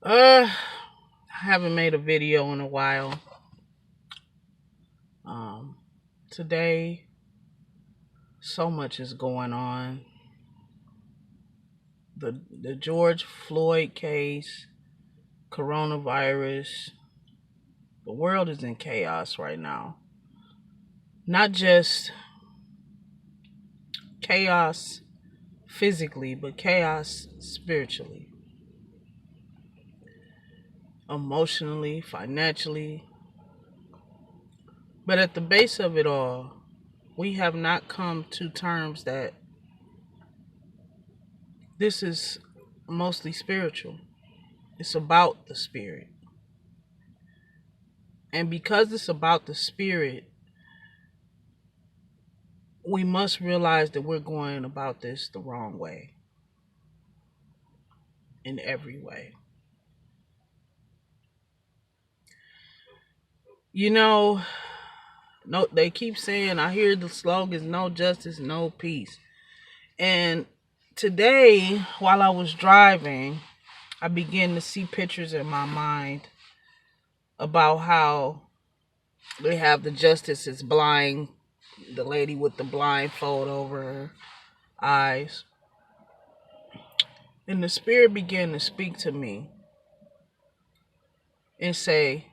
I haven't made a video in a while. Um, Today, so much is going on. The George Floyd case, coronavirus. The world is in chaos right now. Not just chaos physically, but chaos spiritually, emotionally, financially. But at the base of it all, we have not come to terms that this is mostly spiritual. It's about the spirit. And because it's about the spirit, we must realize that we're going about this the wrong way in every way. You know, no, they keep saying, I hear the slogans, no justice, no peace. And today, while I was driving, I began to see pictures in my mind about how they have the justice is blind, the lady with the blindfold over her eyes. And the spirit began to speak to me and say,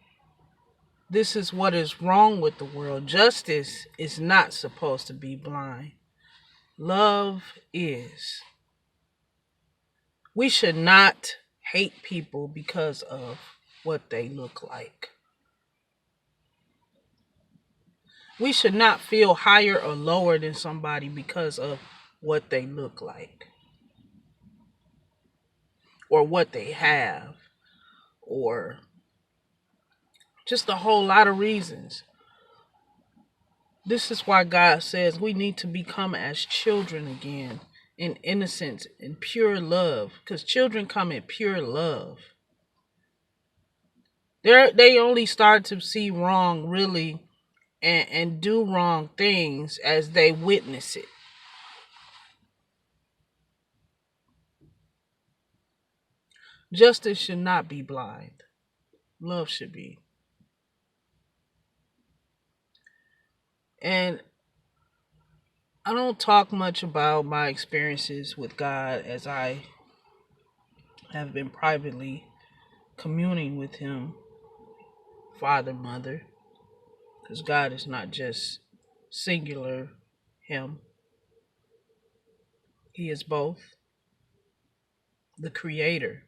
this is what is wrong with the world. Justice is not supposed to be blind. Love is. We should not hate people because of what they look like. We should not feel higher or lower than somebody because of what they look like or what they have or just a whole lot of reasons. This is why God says we need to become as children again in innocence and pure love, because children come in pure love. They only start to see wrong really and do wrong things as they witness it. Justice should not be blind. Love should be. And I don't talk much about my experiences with God as I have been privately communing with Him, Father, Mother, because God is not just singular Him, He is both. The Creator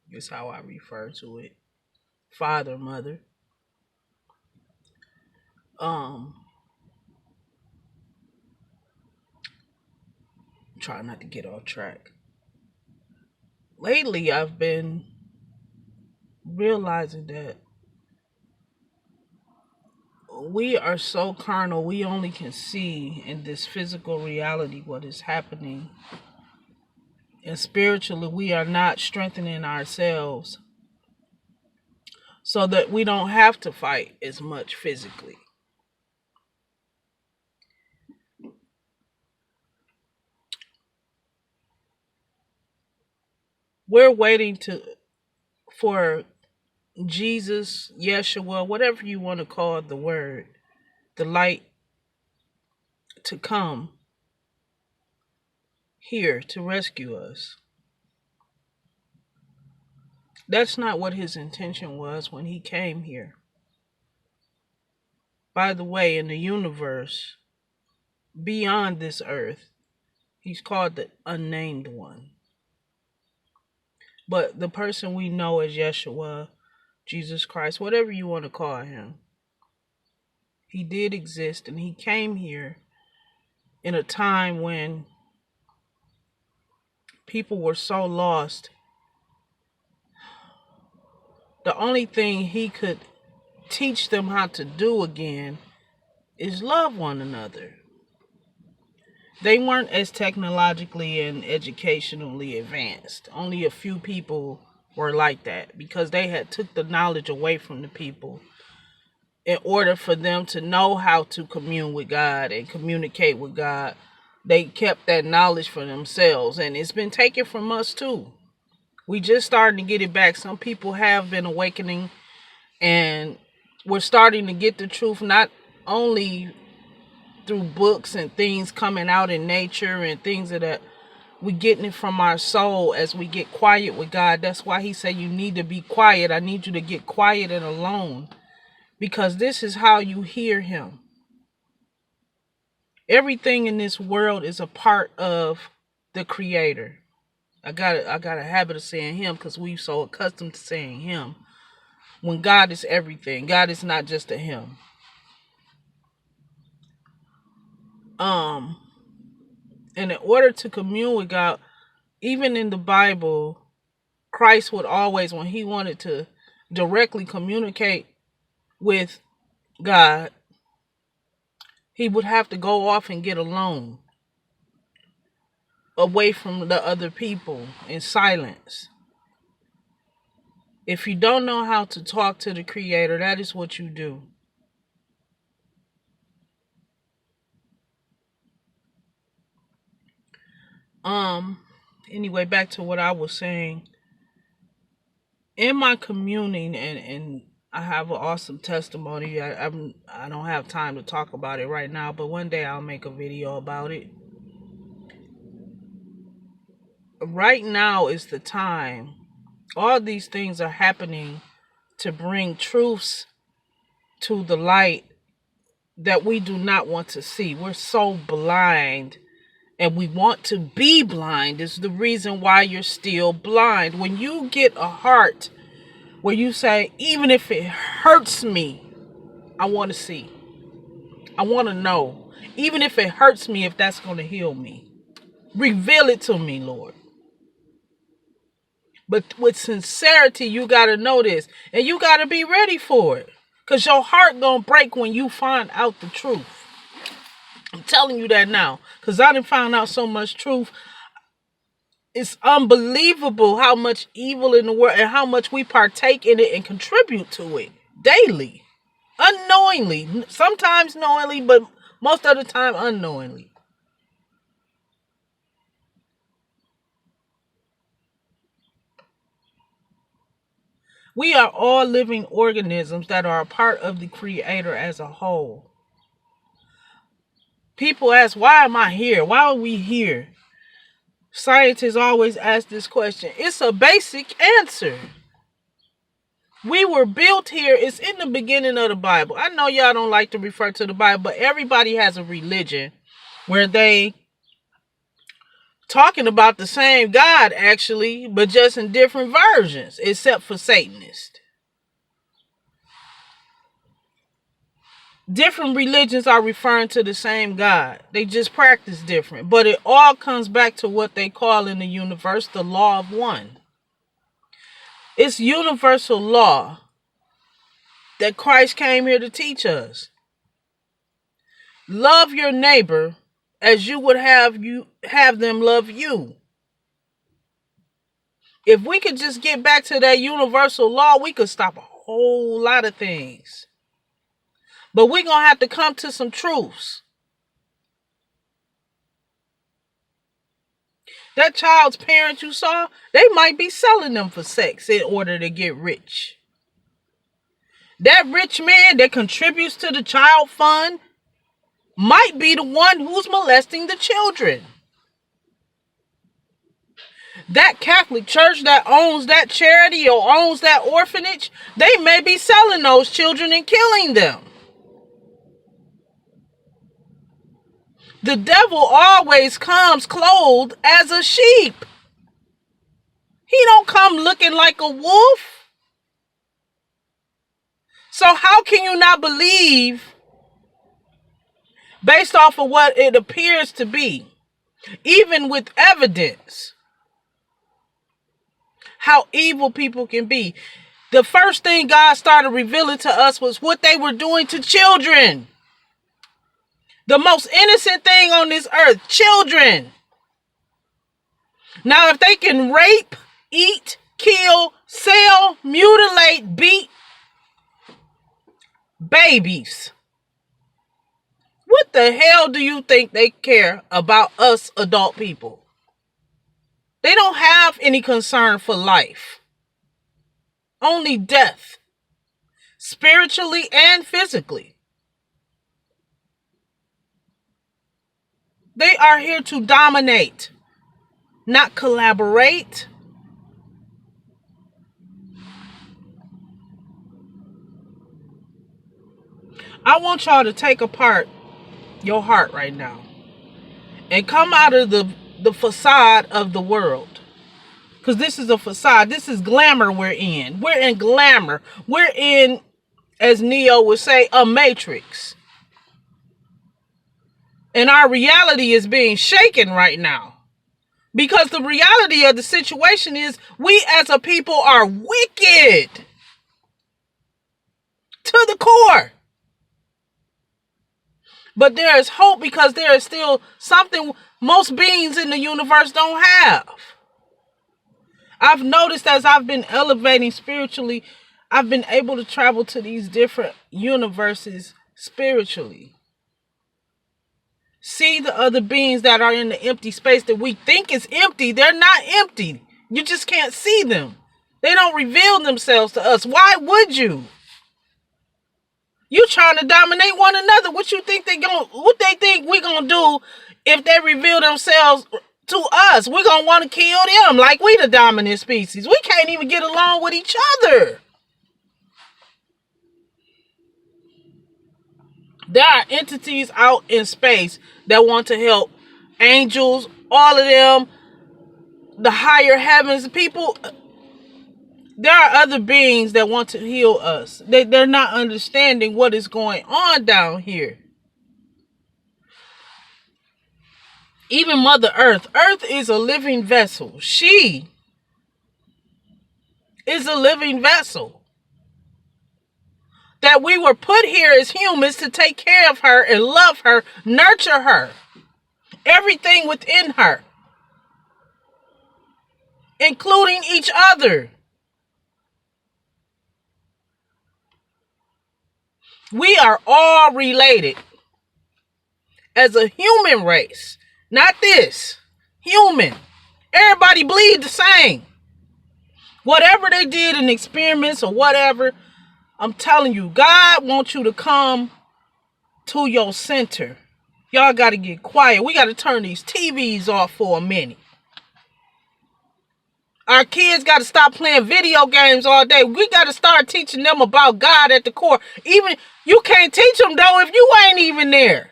is how I refer to it, Father, Mother. Um, Try not to get off track. Lately, I've been realizing that we are so carnal, we only can see in this physical reality what is happening. And spiritually, we are not strengthening ourselves so that we don't have to fight as much physically. We're waiting to for Jesus, Yeshua, whatever you want to call the word, the light to come here to rescue us. That's not what his intention was when he came here. By the way, in the universe, beyond this earth, he's called the unnamed one. But the person we know as Yeshua, Jesus Christ, whatever you want to call him, he did exist and he came here in a time when people were so lost. The only thing he could teach them how to do again is love one another. They weren't as technologically and educationally advanced. Only a few people were like that because they had took the knowledge away from the people in order for them to know how to commune with God and communicate with God. They kept that knowledge for themselves, and it's been taken from us too. We just starting to get it back. Some people have been awakening, and we're starting to get the truth, not only through books and things coming out in nature and things of that. We getting it from our soul as we get quiet with God. That's why he said you need to be quiet. I need you to get quiet and alone, because this is how you hear him. Everything in this world is a part of the Creator. I got a habit of saying him because we're so accustomed to saying him. When God is everything, God is not just a him. And in order to commune with God, even in the Bible, Christ would always, when he wanted to directly communicate with God, he would have to go off and get alone, away from the other people, in silence. If you don't know how to talk to the Creator, that is what you do. Anyway, back to what I was saying. In my communing, and I have an awesome testimony. I don't have time to talk about it right now, but one day I'll make a video about it. Right now is the time. All these things are happening to bring truths to the light that we do not want to see. We're so blind, and we want to be blind. Is the reason why you're still blind. When you get a heart where you say, even if it hurts me, I want to see. I want to know. Even if it hurts me, if that's going to heal me. Reveal it to me, Lord. But with sincerity, you got to know this. And you got to be ready for it. Because your heart going to break when you find out the truth. I'm telling you that now. Because I done found out so much truth. It's unbelievable how much evil in the world and how much we partake in it and contribute to it daily. Unknowingly. Sometimes knowingly, but most of the time unknowingly. We are all living organisms that are a part of the Creator as a whole. People ask, why am I here? Why are we here? Scientists always ask this question. It's a basic answer. We were built here. It's in the beginning of the Bible. I know y'all don't like to refer to the Bible, but everybody has a religion where they talking about the same God, actually, but just in different versions, except for Satanists. Different religions are referring to the same God. They just practice different. But it all comes back to what they call in the universe the law of one. It's universal law that Christ came here to teach us. Love your neighbor as you would have them love you. If we could just get back to that universal law, we could stop a whole lot of things. But we're going to have to come to some truths. That child's parents you saw, they might be selling them for sex in order to get rich. That rich man that contributes to the child fund might be the one who's molesting the children. That Catholic church that owns that charity or owns that orphanage, they may be selling those children and killing them. The devil always comes clothed as a sheep. He don't come looking like a wolf. So how can you not believe based off of what it appears to be, even with evidence, how evil people can be? The first thing God started revealing to us was what they were doing to children. The most innocent thing on this earth, children. Now, if they can rape, eat, kill, sell, mutilate, beat babies, what the hell do you think they care about us adult people? They They don't have any concern for life. Only death. Spiritually and physically. They are here to dominate, not collaborate. I want y'all to take apart your heart right now and come out of the facade of the world. Because this is a facade. This is glamour we're in. We're in glamour. We're in, as Neo would say, a matrix. And our reality is being shaken right now. Because the reality of the situation is we as a people are wicked to the core. But there is hope because there is still something most beings in the universe don't have. I've noticed as I've been elevating spiritually, I've been able to travel to these different universes spiritually. See the other beings that are in the empty space that we think is empty. They're not empty. You just can't see them. They don't reveal themselves to us. Why would you? You trying to dominate one another. What you think what they think we gonna do if they reveal themselves to us? We're gonna want to kill them like we the dominant species. We can't even get along with each other. There are entities out in space that want to help. Angels, all of them, the higher heavens, people. There are other beings that want to heal us. They're not understanding what is going on down here. Even Mother Earth. Earth is a living vessel. She is a living vessel. That we were put here as humans to take care of her and love her, nurture her. Everything within her. Including each other. We are all related as a human race. Not this. Human. Everybody bleed the same. Whatever they did in experiments or whatever, I'm telling you, God wants you to come to your center. Y'all got to get quiet. We got to turn these TVs off for a minute. Our kids got to stop playing video games all day. We got to start teaching them about God at the core. Even you can't teach them though if you ain't even there.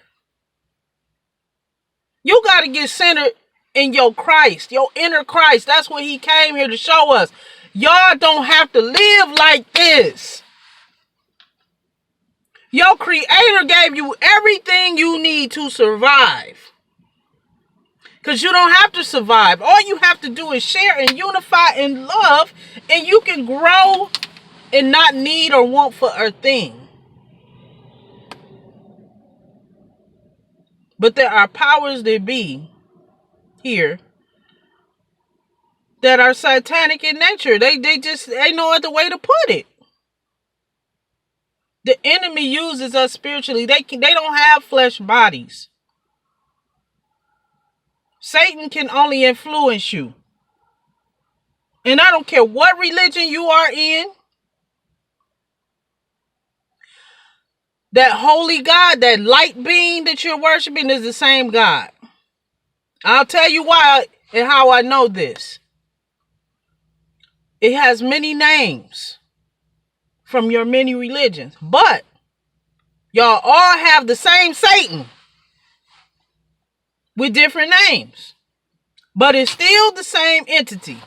You got to get centered in your Christ, your inner Christ. That's what he came here to show us. Y'all don't have to live like this. Your creator gave you everything you need to survive. Because you don't have to survive. All you have to do is share and unify and love. And you can grow and not need or want for a thing. But there are powers that be here that are satanic in nature. They no other way to put it. The enemy uses us spiritually. They don't have flesh bodies. Satan can only influence you. And I don't care what religion you are in. That holy God, that light being that you're worshiping is the same God. I'll tell you why and how I know this. It has many names from your many religions. But y'all all have the same Satan with different names. But it's still the same entity.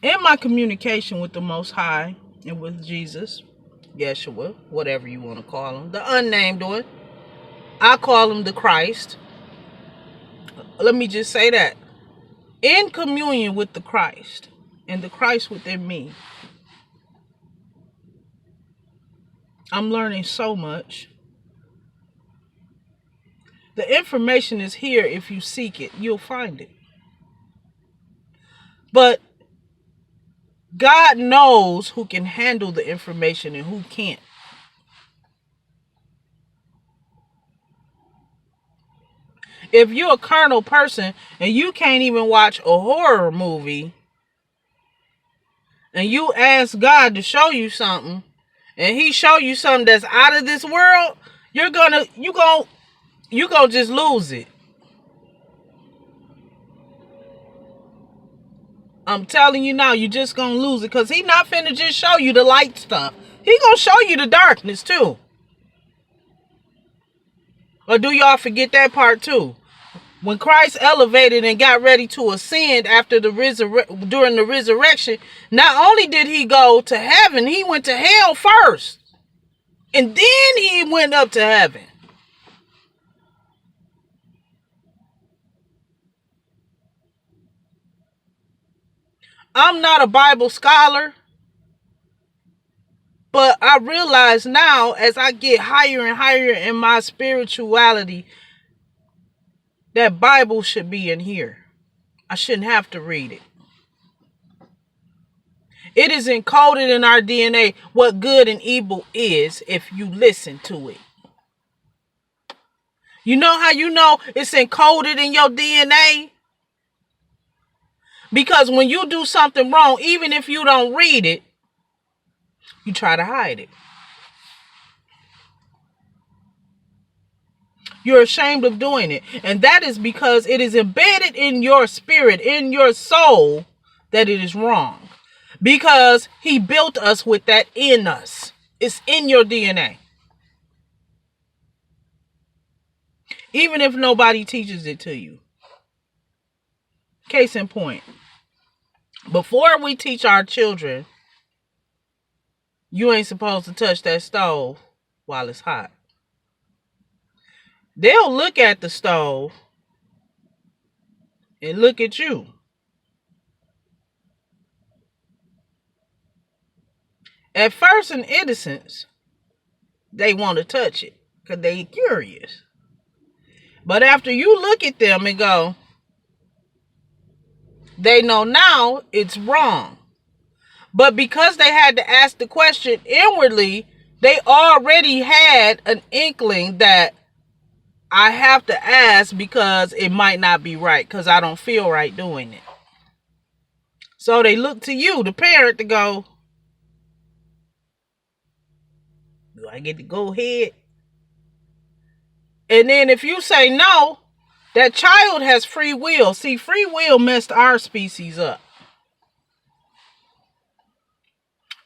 In my communication with the Most High and with Jesus, Yeshua, whatever you want to call him, the unnamed one, I call him the Christ. Let me just say that. In communion with the Christ and the Christ within me, I'm learning so much. The information is here. If you seek it, you'll find it. But God knows who can handle the information and who can't. If you're a carnal person and you can't even watch a horror movie, and you ask God to show you something, and he show you something that's out of this world, you gonna just lose it. I'm telling you now, you just gonna lose it, because he not finna just show you the light stuff. He gonna show you the darkness too. Or do y'all forget that part too? When Christ elevated and got ready to ascend after during the resurrection, not only did he go to heaven, he went to hell first. And then he went up to heaven. I'm not a Bible scholar, but I realize now, as I get higher and higher in my spirituality, that Bible should be in here. I shouldn't have to read it. It is encoded in our DNA what good and evil is if you listen to it. You know how you know it's encoded in your DNA? Because when you do something wrong, even if you don't read it, you try to hide it. You're ashamed of doing it. And that is because it is embedded in your spirit, in your soul, that it is wrong. Because he built us with that in us. It's in your DNA. Even if nobody teaches it to you. Case in point. Before we teach our children, you ain't supposed to touch that stove while it's hot. They'll look at the stove and look at you. At first, in innocence, they want to touch it because they're curious. But after you look at them and go, they know now it's wrong. But because they had to ask the question inwardly, they already had an inkling that I have to ask because it might not be right, because I don't feel right doing it. So they look to you, the parent, to go, do I get to go ahead? And then if you say no, that child has free will. See, free will messed our species up.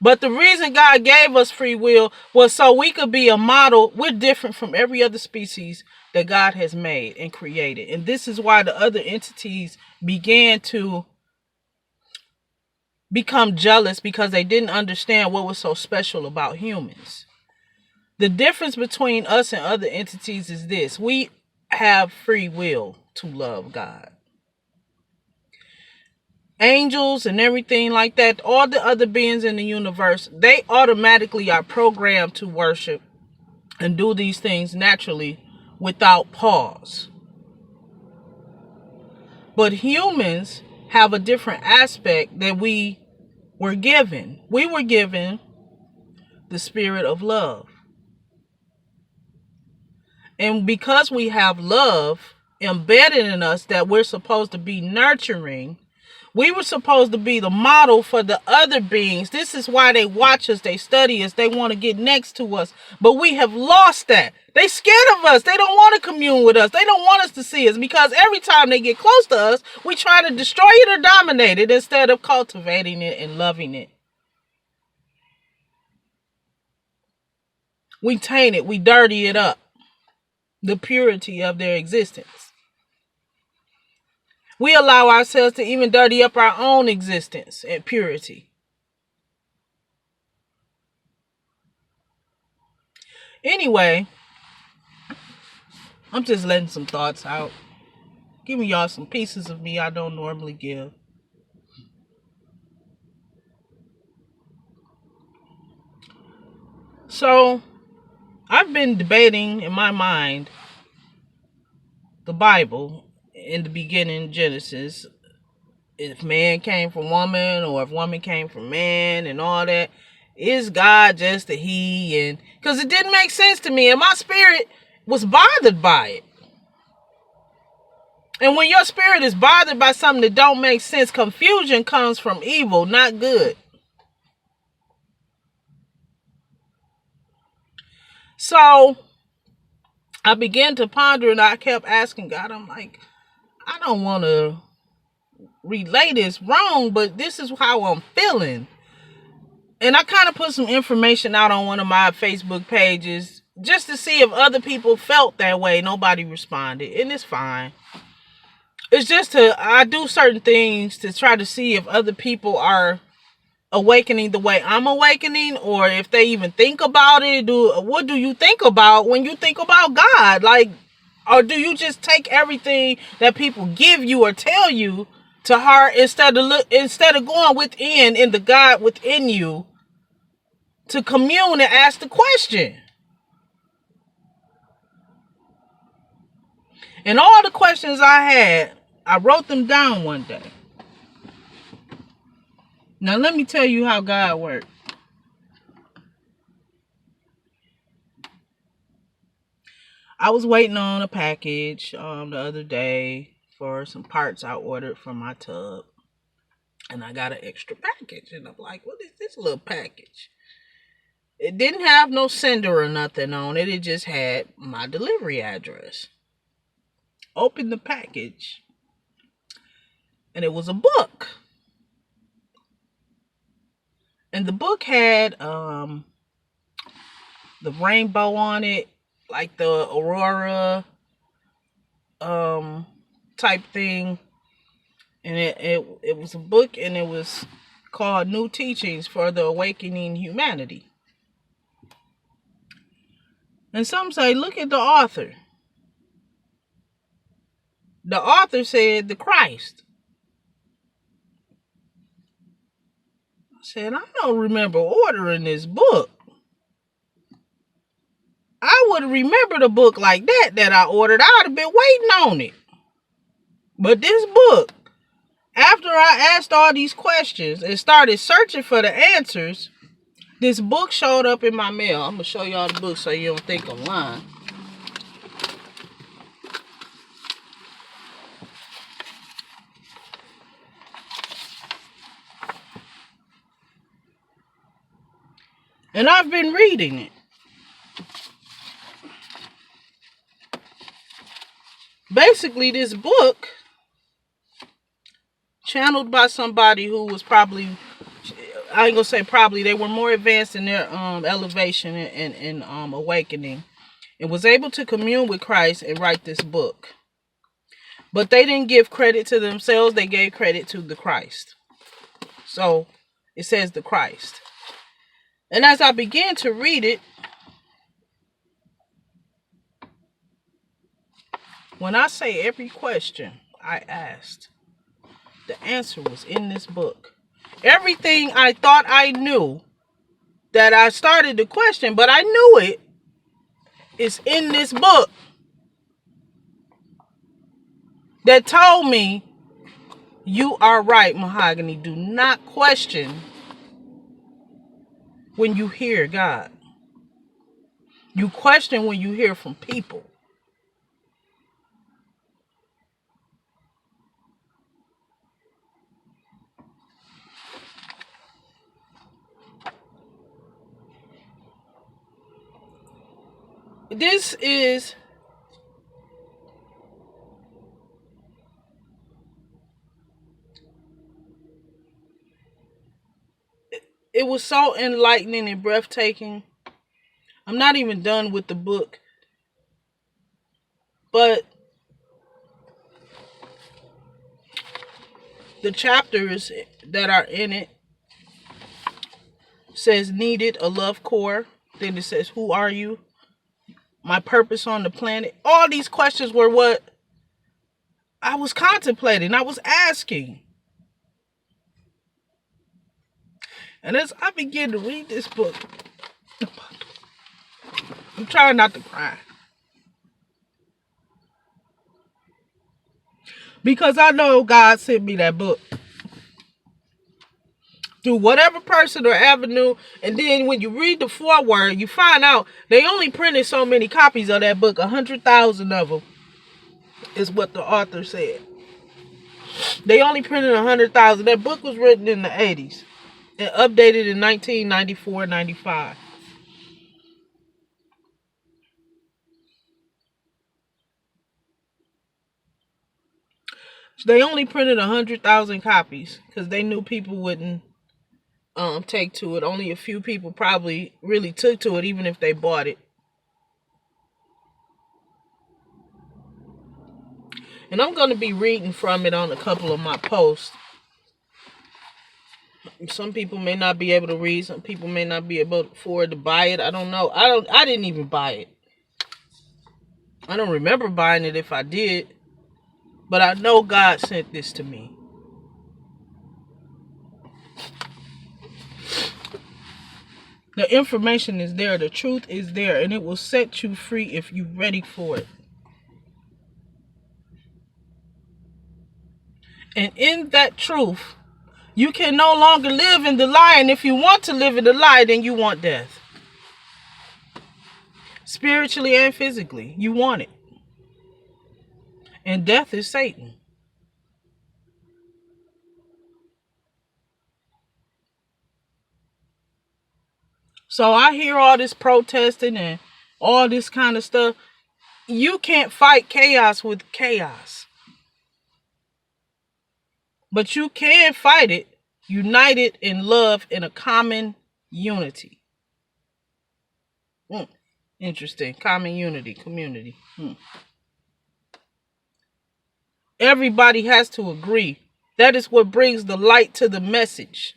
But the reason God gave us free will was so we could be a model. We're different from every other species that God has made and created. And this is why the other entities began to become jealous, because they didn't understand what was so special about humans. The difference between us and other entities is this: we have free will to love God. Angels and everything like that, all the other beings in the universe, they automatically are programmed to worship and do these things naturally without pause. But humans have a different aspect that we were given. We were given the spirit of love. And because we have love embedded in us that we're supposed to be nurturing, we were supposed to be the model for the other beings. This is why they watch us, they study us, they want to get next to us. But we have lost that. They scared of us. They don't want to commune with us. They don't want us to see us, because every time they get close to us, we try to destroy it or dominate it instead of cultivating it and loving it. We taint it. We dirty it up. The purity of their existence. We allow ourselves to even dirty up our own existence and purity. Anyway, I'm just letting some thoughts out. Giving y'all some pieces of me I don't normally give. So, I've been debating in my mind the Bible. In the beginning, Genesis, if man came from woman or if woman came from man and all that, is God just a he? And because it didn't make sense to me, and my spirit was bothered by it. And when your spirit is bothered by something that don't make sense, confusion comes from evil, not good. So I began to ponder, and I kept asking God, I'm like, I don't want to relay this wrong, but this is how I'm feeling. And I kind of put some information out on one of my Facebook pages just to see if other people felt that way. Nobody responded, and it's fine. It's just I do certain things to try to see if other people are awakening the way I'm awakening, or if they even think about it. What do you think about when you think about God? Like, or do you just take everything that people give you or tell you to heart instead of going within in the God within you to commune and ask the question? And all the questions I had, I wrote them down one day. Now let me tell you how God works. I was waiting on a package the other day for some parts I ordered from my tub. And I got an extra package. And I'm like, what is this little package? It didn't have no sender or nothing on it. It just had my delivery address. Opened the package. And it was a book. And the book had the rainbow on it, like the aurora type thing. And it was a book, and it was called New Teachings for the Awakening Humanity. And some say, look at the author. The author said the Christ. I said, I don't remember ordering this book. I would remember the book like that I ordered. I would have been waiting on it. But this book, after I asked all these questions and started searching for the answers, this book showed up in my mail. I'm going to show y'all the book so you don't think I'm lying. And I've been reading it. Basically, this book, channeled by somebody who was probably, I ain't gonna say probably, they were more advanced in their elevation and awakening, and was able to commune with Christ and write this book. But they didn't give credit to themselves, they gave credit to the Christ. So it says the Christ. And as I began to read it, when I say every question I asked, the answer was in this book. Everything I thought I knew that I started to question, but I knew it, is in this book that told me, you are right, Mahogany. Do not question when you hear God. You question when you hear from people. This is it was so enlightening and breathtaking. I'm not even done with the book, but the chapters that are in it says needed, a love core. Then it says, who are you? My purpose on the planet. All these questions were what I was contemplating. I was asking. And as I begin to read this book, I'm trying not to cry. Because I know God sent me that book through whatever person or avenue. And then when you read the foreword, you find out they only printed so many copies of that book, 100,000 of them. is what the author said. They only printed 100,000. That book was written in the 80s and updated in 1994, 95. So they only printed 100,000 copies because they knew people wouldn't take to it. Only a few people probably really took to it, even if they bought it. And I'm going to be reading from it on a couple of my posts. Some people may not be able to read. Some people may not be able to afford to buy it. I don't know. I didn't even buy it. I don't remember buying it if I did. But I know God sent this to me. The information is there. The truth is there. And it will set you free if you're ready for it. And in that truth, you can no longer live in the lie. And if you want to live in the lie, then you want death. Spiritually and physically, you want it. And death is Satan. So I hear all this protesting and all this kind of stuff. You can't fight chaos with chaos. But you can fight it united in love in a common unity. Interesting. Common unity, community. Everybody has to agree. That is what brings the light to the message.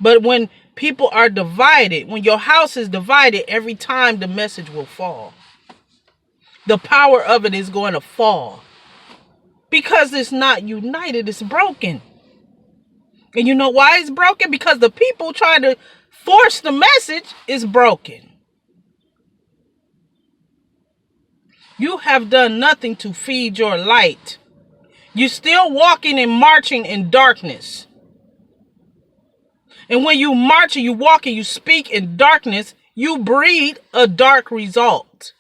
But when people are divided, when your house is divided, every time the message will fall. The power of it is going to fall. Because it's not united, it's broken. And you know why it's broken? Because the people trying to force the message is broken. You have done nothing to feed your light. You're still walking and marching in darkness. And when you march and you walk and you speak in darkness, you breed a dark result.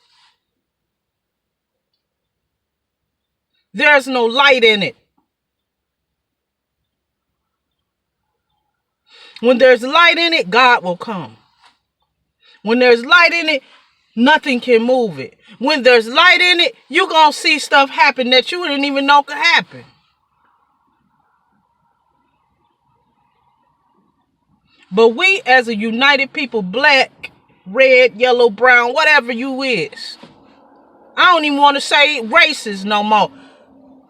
There's no light in it. When there's light in it, God will come. When there's light in it, nothing can move it. When there's light in it, you're going to see stuff happen that you didn't even know could happen. But we as a united people, black, red, yellow, brown, whatever you is. I don't even want to say races no more.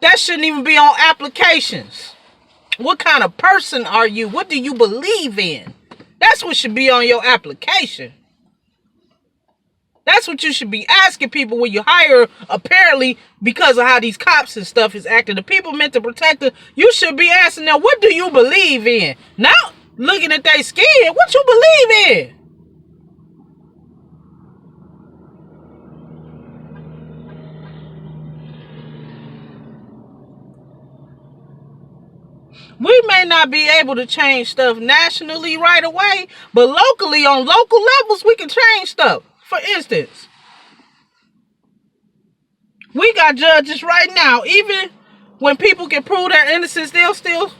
That shouldn't even be on applications. What kind of person are you? What do you believe in? That's what should be on your application. That's what you should be asking people when you hire, apparently, because of how these cops and stuff is acting. The people meant to protect them. You should be asking them, what do you believe in? Not looking at their skin. What you believe in? We may not be able to change stuff nationally right away, but locally, on local levels, we can change stuff. For instance, we got judges right now. Even when people can prove their innocence, they'll still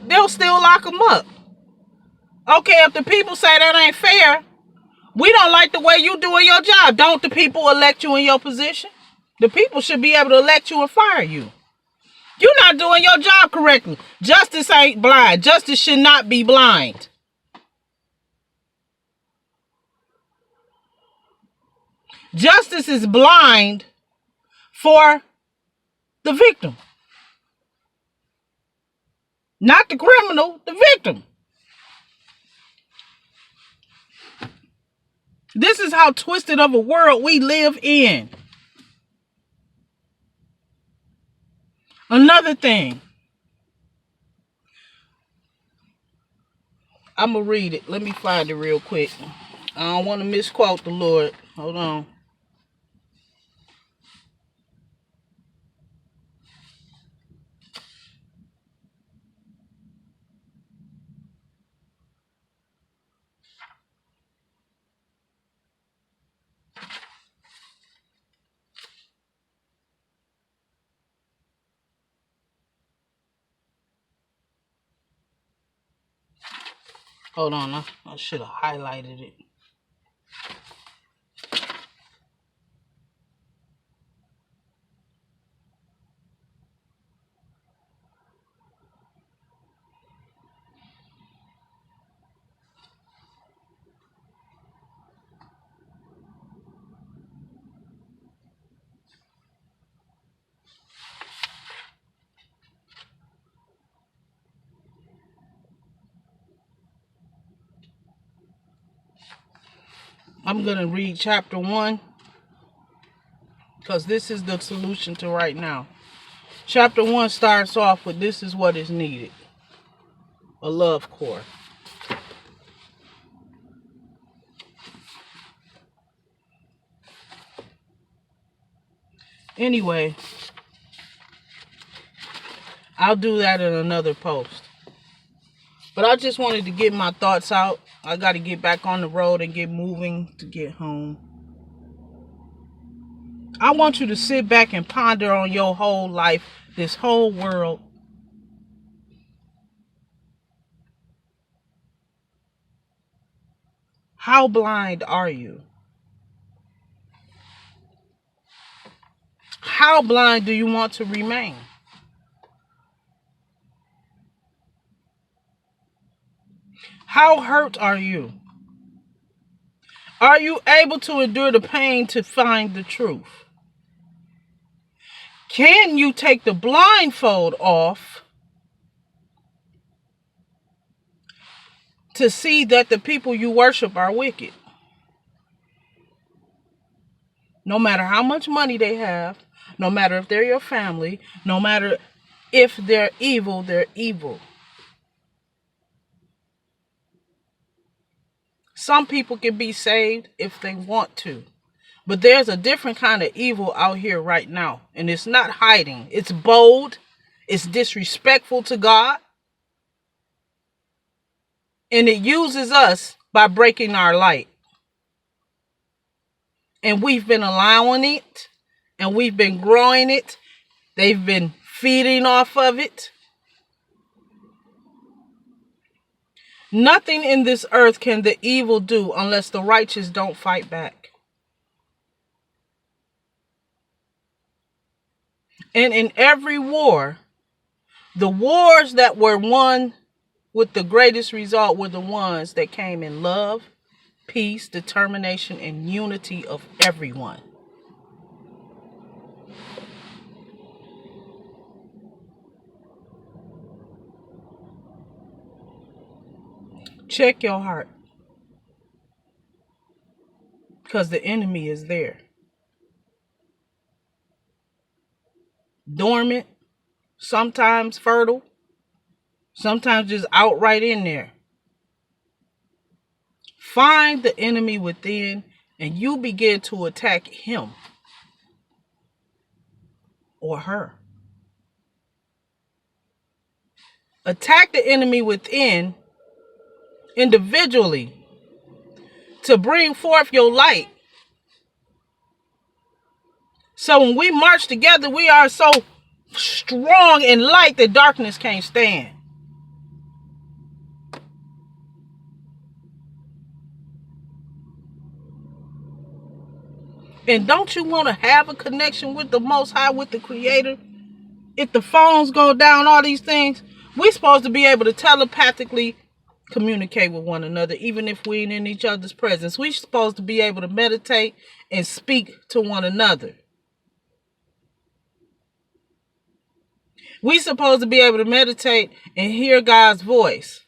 lock them up. Okay, if the people say that ain't fair, we don't like the way you doing your job. Don't the people elect you in your position? The people should be able to elect you and fire you. You're not doing your job correctly. Justice ain't blind. Justice should not be blind. Justice is blind for the victim. Not the criminal, the victim. This is how twisted of a world we live in. Another thing. I'm going to read it. Let me find it real quick. I don't want to misquote the Lord. Hold on. Hold on, I should have highlighted it. I'm going to read chapter 1 because this is the solution to right now. Chapter 1 starts off with this is what is needed. A love core. Anyway, I'll do that in another post. But I just wanted to get my thoughts out. I got to get back on the road and get moving to get home. I want you to sit back and ponder on your whole life, this whole world. How blind are you? How blind do you want to remain? How hurt are you? Are you able to endure the pain to find the truth? Can you take the blindfold off to see that the people you worship are wicked? No matter how much money they have, no matter if they're your family, no matter if they're evil, they're evil. Some people can be saved if they want to. But there's a different kind of evil out here right now. And it's not hiding. It's bold. It's disrespectful to God. And it uses us by breaking our light. And we've been allowing it. And we've been growing it. They've been feeding off of it. Nothing in this earth can the evil do unless the righteous don't fight back. And in every war, the wars that were won with the greatest result were the ones that came in love, peace, determination, and unity of everyone. Check your heart. Because the enemy is there. Dormant, sometimes fertile, sometimes just outright in there. Find the enemy within and you begin to attack him or her. Attack the enemy within individually to bring forth your light. So when we march together, we are so strong and light that darkness can't stand. And don't you want to have a connection with the Most High, with the Creator? If the phones go down, all these things, we're supposed to be able to telepathically communicate with one another, even if we ain't in each other's presence. We're supposed to be able to meditate and speak to one another. We're supposed to be able to meditate and hear God's voice.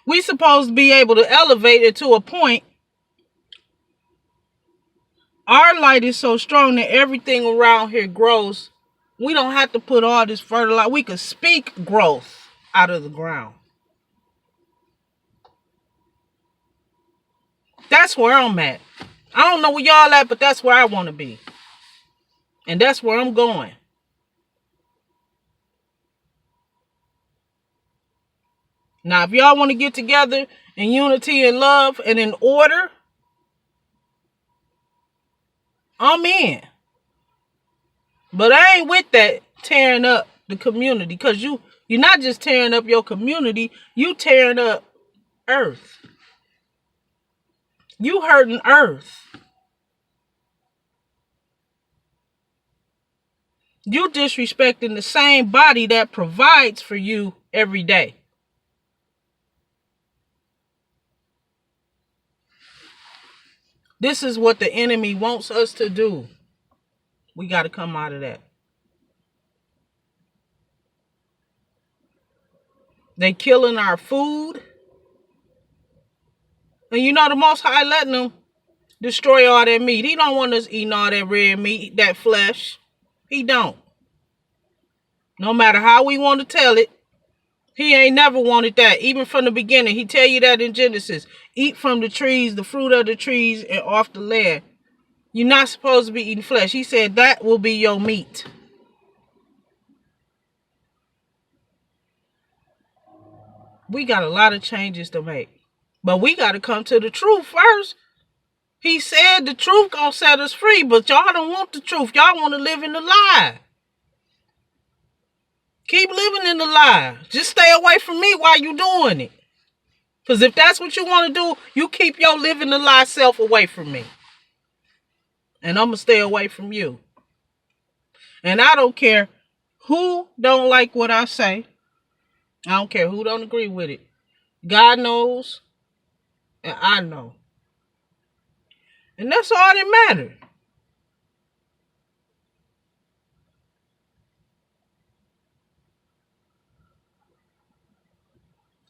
We're supposed to be able to elevate it to a point. Our light is so strong that everything around here grows. We don't have to put all this fertilizer. We could speak growth out of the ground. That's where I'm at. I don't know where y'all at, but that's where I want to be. And that's where I'm going. Now, if y'all want to get together in unity and love and in order, I'm in. But I ain't with that tearing up the community, because You're not just tearing up your community, you tearing up Earth. You hurting Earth. You disrespecting the same body that provides for you every day. This is what the enemy wants us to do. We got to come out of that. They killing our food. And you know the Most High letting them destroy all that meat. He don't want us eating all that red meat, that flesh. He don't. No matter how we want to tell it, he ain't never wanted that. Even from the beginning, he tell you that in Genesis. Eat from the trees, the fruit of the trees, and off the land. You're not supposed to be eating flesh. He said that will be your meat. We got a lot of changes to make. But we got to come to the truth first. He said the truth gonna set us free, but y'all don't want the truth. Y'all want to live in the lie. Keep living in the lie. Just stay away from me while you doing it. Because if that's what you want to do, you keep your living the lie self away from me. And I'm going to stay away from you. And I don't care who don't like what I say. I don't care who don't agree with it. God knows. And I know. And that's all that matters.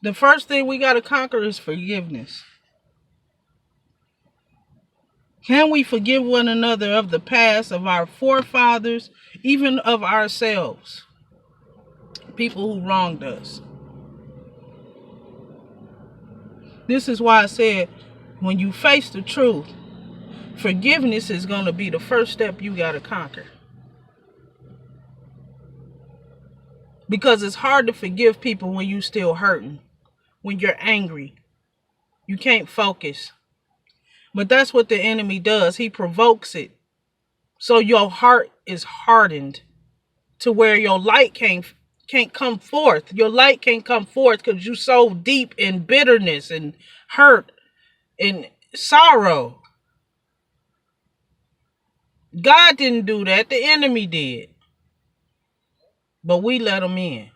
The first thing we got to conquer is forgiveness. Can we forgive one another of the past, of our forefathers, even of ourselves? People who wronged us. This is why I said, when you face the truth, forgiveness is going to be the first step you got to conquer. Because it's hard to forgive people when you're still hurting, when you're angry. You can't focus. But that's what the enemy does. He provokes it. So your heart is hardened to where your light can't come forth. Your light can't come forth because you're so deep in bitterness and hurt and sorrow. God didn't do that. The enemy did. But we let him in.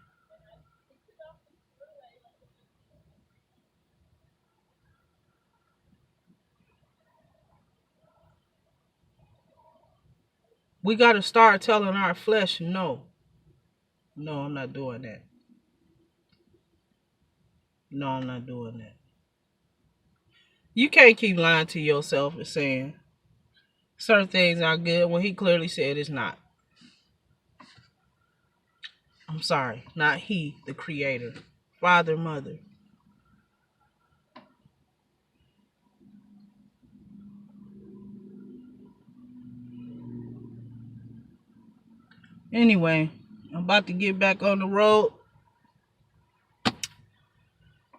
We got to start telling our flesh, no. No, I'm not doing that. No, I'm not doing that. You can't keep lying to yourself and saying certain things are good when he clearly said it's not. I'm sorry, not he, the creator, father, mother. Anyway, I'm about to get back on the road.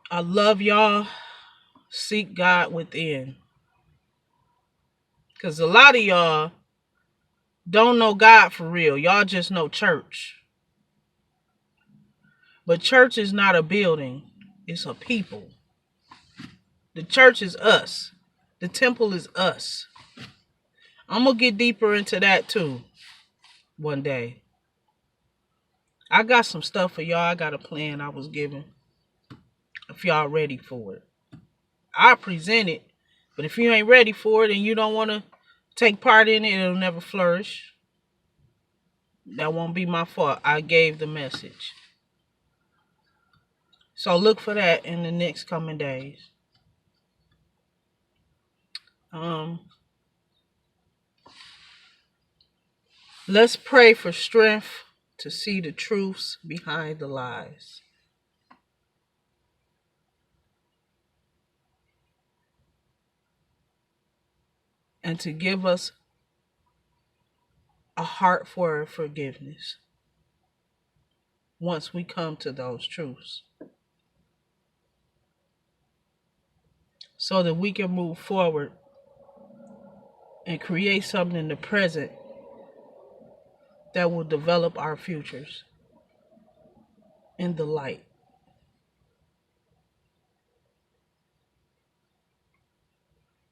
I love y'all. Seek God within. Because a lot of y'all don't know God for real. Y'all just know church. But church is not a building. It's a people. The church is us. The temple is us. I'm going to get deeper into that too one day. I got some stuff for y'all. I got a plan I was given. If y'all ready for it. I present it. But if you ain't ready for it and you don't want to take part in it, it'll never flourish. That won't be my fault. I gave the message. So look for that in the next coming days. Let's pray for strength to see the truths behind the lies. And to give us a heart for forgiveness once we come to those truths. So that we can move forward and create something in the present that will develop our futures. in the light.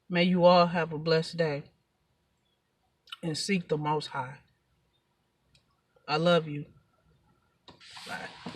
May you all have a blessed day and seek the Most High. I love you. Bye.